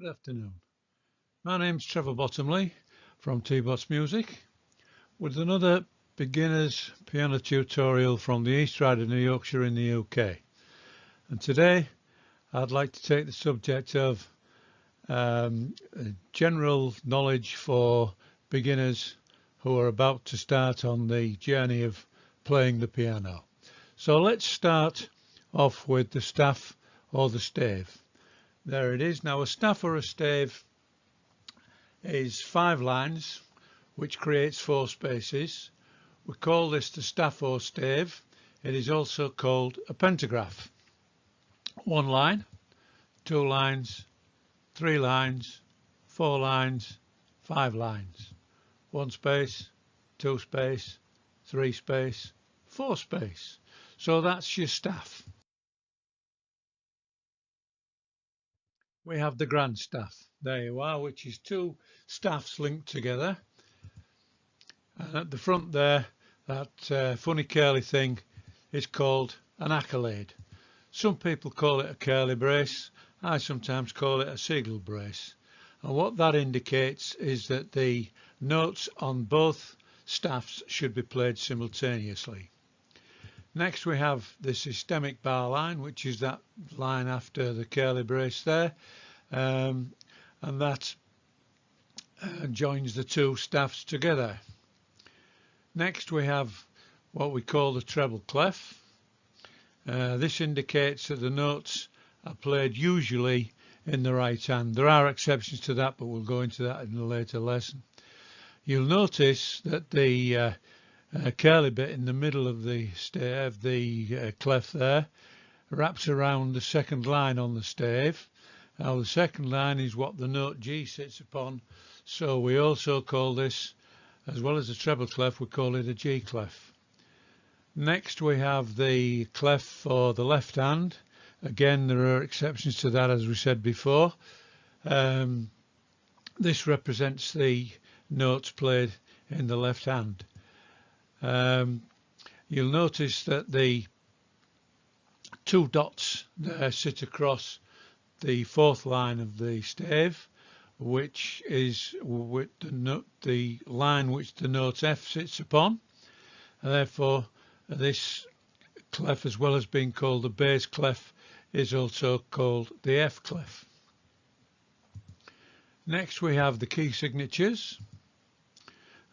Good afternoon. My name's Trevor Bottomley from T-Bots Music with another beginner's piano tutorial from the East Riding of New Yorkshire in the UK. And today I'd like to take the subject of general knowledge for beginners who are about to start on the journey of playing the piano. So let's start off with the staff or the stave. There it is. Now a staff or a stave is 5 lines which creates 4 spaces. We call this the staff or stave. It is also called a pentagraph. 1 line, 2 lines, 3 lines, 4 lines, 5 lines. 1 space, 2 space, 3 space, 4 space. So that's your staff. We have the grand staff. There you are, which is 2 staffs linked together. And at the front there, that funny curly thing is called an accolade. Some people call it a curly brace. I sometimes call it a seagull brace. And what that indicates is that the notes on both staffs should be played simultaneously. Next we have the systemic bar line, which is that line after the curly brace there, and that joins the 2 staffs together. Next we have what we call the treble clef. This indicates that the notes are played usually in the right hand. There are exceptions to that, but we'll go into that in a later lesson. You'll notice that the curly bit in the middle of the stave, the clef there, wraps around the second line on the stave. Now the second line is what the note G sits upon, so we also call this, as well as the treble clef, we call it a G clef. Next we have the clef for the left hand. Again, there are exceptions to that, as we said before. This represents the notes played in the left hand. You'll notice that the 2 dots there sit across the 4th line of the stave, which is with the line which the note F sits upon. And therefore this clef, as well as being called the bass clef, is also called the F clef. Next we have the key signatures.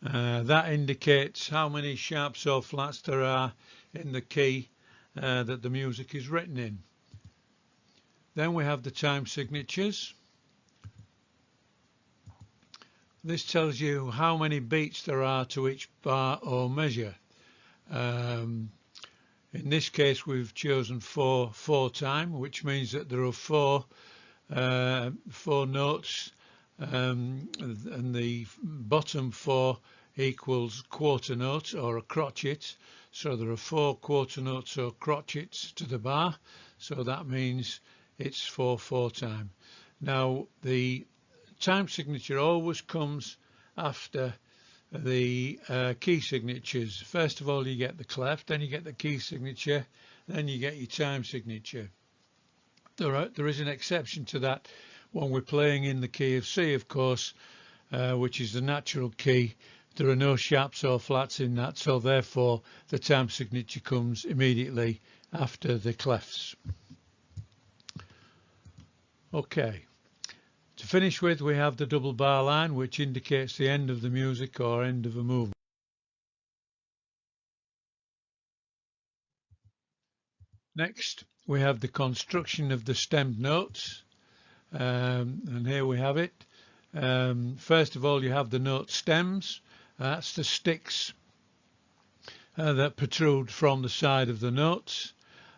That indicates how many sharps or flats there are in the key that the music is written in. Then we have the time signatures. This tells you how many beats there are to each bar or measure. In this case we've chosen 4 time, which means that there are 4 notes, and the bottom 4 equals quarter note or a crotchet. So there are 4 quarter notes or crotchets to the bar, so that means it's 4 time. Now the time signature always comes after the key signatures. First of all you get the clef, then you get the key signature, then you get your time signature. There is an exception to that when we're playing in the key of C, of course, which is the natural key. There are no sharps or flats in that, so therefore the time signature comes immediately after the clefs. Okay, to finish with we have the double bar line, which indicates the end of the music or end of a movement. Next we have the construction of the stemmed notes, and here we have it. First of all you have the note stems. That's the sticks that protrude from the side of the notes.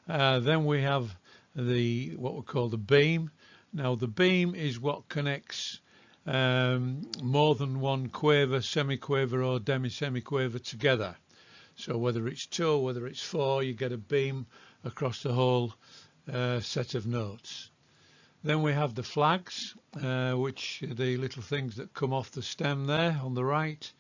Then we have what we call the beam. Now the beam is what connects more than one quaver, semiquaver or demi-semiquaver together. So whether it's 2 or whether it's 4, you get a beam across the whole set of notes. Then we have the flags, which are the little things that come off the stem there on the right.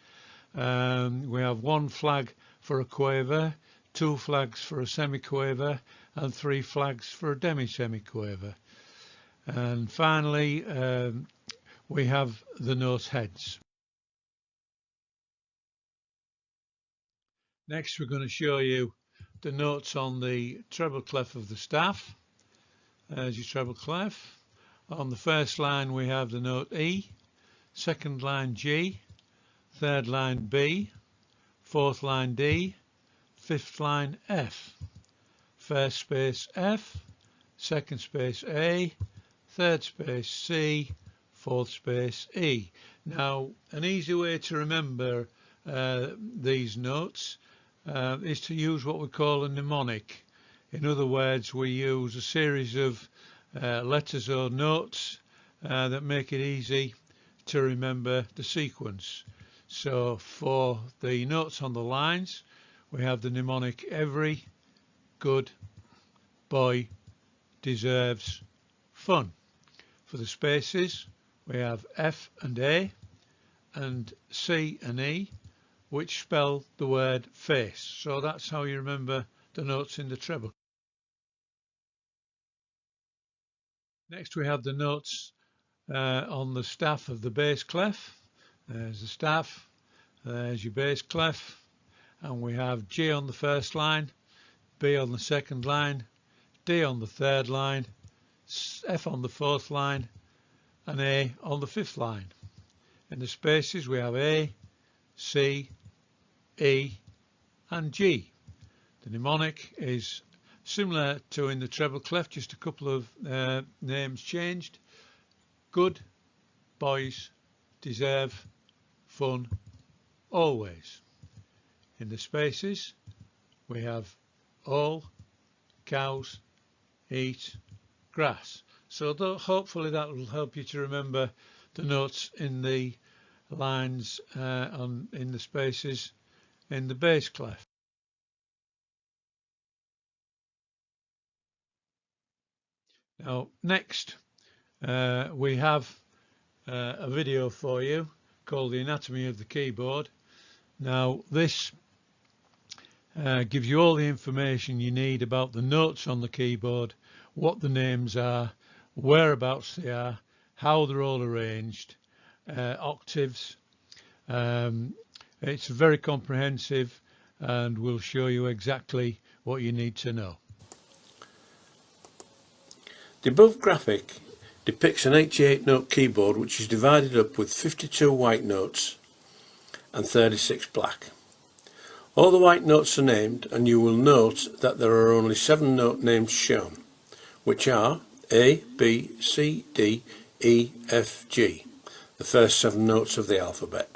We have 1 flag for a quaver, 2 flags for a semiquaver, and 3 flags for a demi-semiquaver. And finally we have the note heads. Next we're going to show you the notes on the treble clef of the staff. There's your treble clef. On the first line we have the note E, second line G, third line B, fourth line D, fifth line F, first space F, second space A, third space C, fourth space E. Now an easy way to remember these notes is to use what we call a mnemonic. In other words, we use a series of letters or notes that make it easy to remember the sequence. So for the notes on the lines, we have the mnemonic every good boy deserves fun. For the spaces, we have F and A and C and E, which spell the word face. So that's how you remember the notes in the treble. Next we have the notes on the staff of the bass clef. There's the staff, there's your bass clef, and we have G on the first line, B on the second line, D on the third line, F on the fourth line, and A on the fifth line. In the spaces we have A, C, E and G. The mnemonic is similar to in the treble clef, just a couple of names changed. Good boys deserve fun always. In the spaces we have all cows eat grass. So hopefully that will help you to remember the notes in the lines in the spaces in the bass clef. Now next we have a video for you called The Anatomy of the Keyboard. Now this gives you all the information you need about the notes on the keyboard, what the names are, whereabouts they are, how they're all arranged, octaves. It's very comprehensive and will show you exactly what you need to know. The above graphic depicts an 88-note keyboard which is divided up with 52 white notes and 36 black. All the white notes are named, and you will note that there are only 7 note names shown, which are A, B, C, D, E, F, G, the first 7 notes of the alphabet.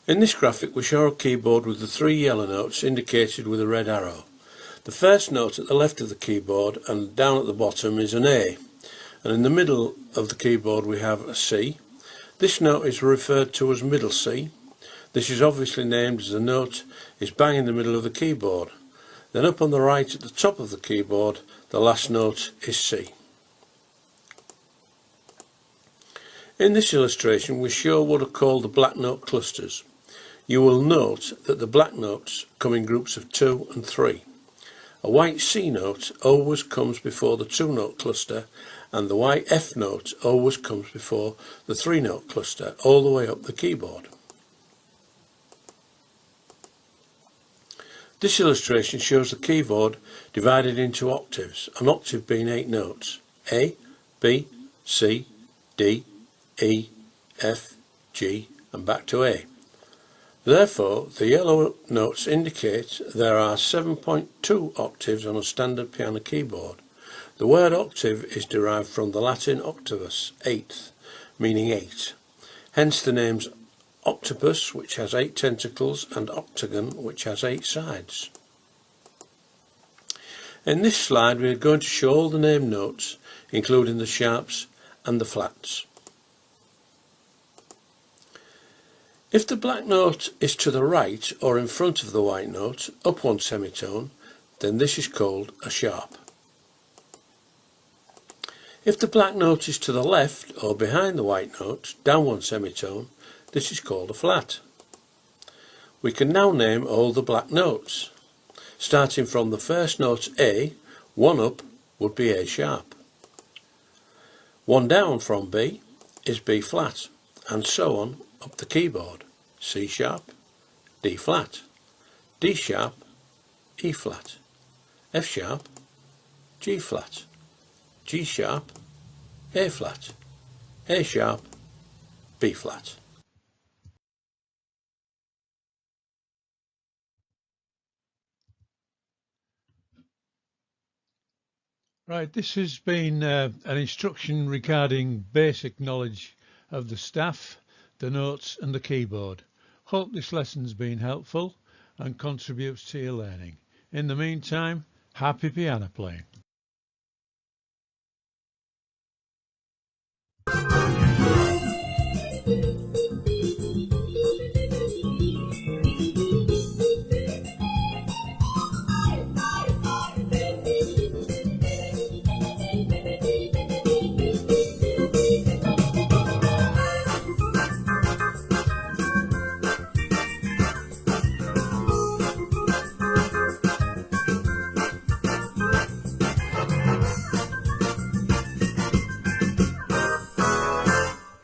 In this graphic we show a keyboard with the 3 yellow notes indicated with a red arrow. The first note at the left of the keyboard and down at the bottom is an A, and in the middle of the keyboard we have a C. This note is referred to as middle C. This is obviously named as the note is bang in the middle of the keyboard. Then up on the right at the top of the keyboard, the last note is C. In this illustration we show what are called the black note clusters. You will note that the black notes come in groups of 2 and 3. A white C note always comes before the 2-note cluster, and the white F note always comes before the 3-note cluster all the way up the keyboard. This illustration shows the keyboard divided into octaves, an octave being 8 notes: A, B, C, D, E, F, G and back to A. Therefore, the yellow notes indicate there are 7.2 octaves on a standard piano keyboard. The word octave is derived from the Latin octavus, 8th, meaning 8. Hence the names octopus, which has 8 tentacles, and octagon, which has 8 sides. In this slide we are going to show all the name notes, including the sharps and the flats. If the black note is to the right or in front of the white note, up 1 semitone, then this is called a sharp. If the black note is to the left or behind the white note, down 1 semitone, this is called a flat. We can now name all the black notes, starting from the first note A, 1 up would be A sharp. One down from B is B flat, and so on up the keyboard. C sharp, D flat, D sharp, E flat, F sharp, G flat, G sharp, A flat, A sharp, B flat. Right, this has been an instruction regarding basic knowledge of the staff, the notes and the keyboard. Hope this lesson's been helpful and contributes to your learning. In the meantime, happy piano playing.